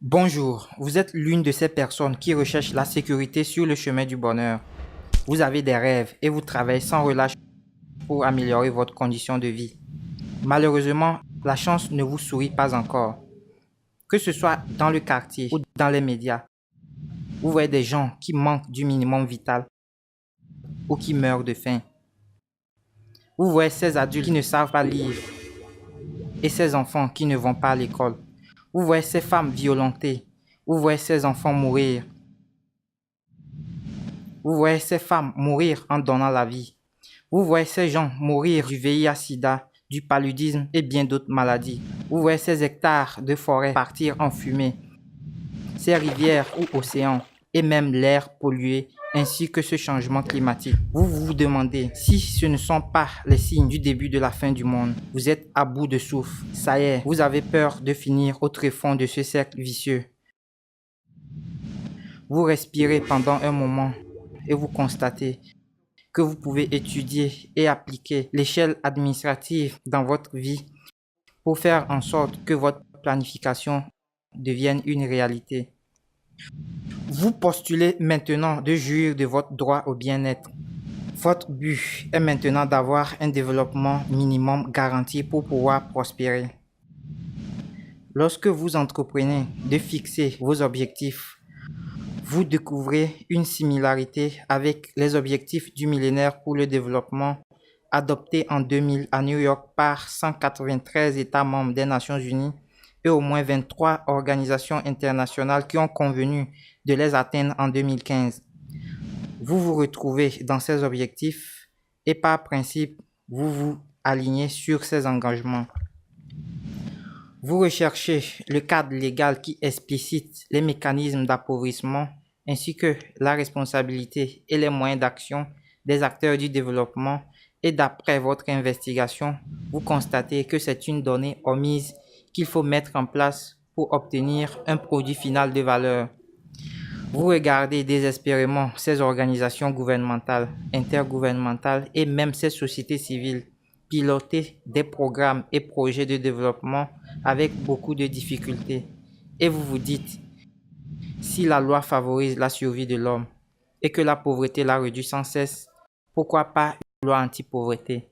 Bonjour, vous êtes l'une de ces personnes qui recherchent la sécurité sur le chemin du bonheur. Vous avez des rêves et vous travaillez sans relâche pour améliorer votre condition de vie. Malheureusement, la chance ne vous sourit pas encore. Que ce soit dans le quartier ou dans les médias, vous voyez des gens qui manquent du minimum vital ou qui meurent de faim. Vous voyez ces adultes qui ne savent pas lire et ces enfants qui ne vont pas à l'école. Vous voyez ces femmes violentées. Vous voyez ces enfants mourir. Vous voyez ces femmes mourir en donnant la vie. Vous voyez ces gens mourir du VIH-Sida, du paludisme et bien d'autres maladies. Vous voyez ces hectares de forêt partir en fumée, ces rivières ou océans et même l'air pollué ainsi que ce changement climatique. Vous vous demandez si ce ne sont pas les signes du début de la fin du monde. Vous êtes à bout de souffle. Ça y est, vous avez peur de finir au tréfonds de ce cercle vicieux. Vous respirez pendant un moment et vous constatez que vous pouvez étudier et appliquer l'échelle administrative dans votre vie pour faire en sorte que votre planification devienne une réalité. Vous postulez maintenant de jouir de votre droit au bien-être. Votre but est maintenant d'avoir un développement minimum garanti pour pouvoir prospérer. Lorsque vous entreprenez de fixer vos objectifs, vous découvrez une similarité avec les objectifs du millénaire pour le développement adoptés en 2000 à New York par 193 États membres des Nations Unies et au moins 23 organisations internationales qui ont convenu de les atteindre en 2015. Vous vous retrouvez dans ces objectifs et par principe, vous vous alignez sur ces engagements. Vous recherchez le cadre légal qui explicite les mécanismes d'appauvrissement ainsi que la responsabilité et les moyens d'action des acteurs du développement et d'après votre investigation, vous constatez que c'est une donnée omise qu'il faut mettre en place pour obtenir un produit final de valeur. Vous regardez désespérément ces organisations gouvernementales, intergouvernementales et même ces sociétés civiles piloter des programmes et projets de développement avec beaucoup de difficultés. Et vous vous dites, si la loi favorise la survie de l'homme et que la pauvreté la réduit sans cesse, pourquoi pas une loi anti-pauvreté?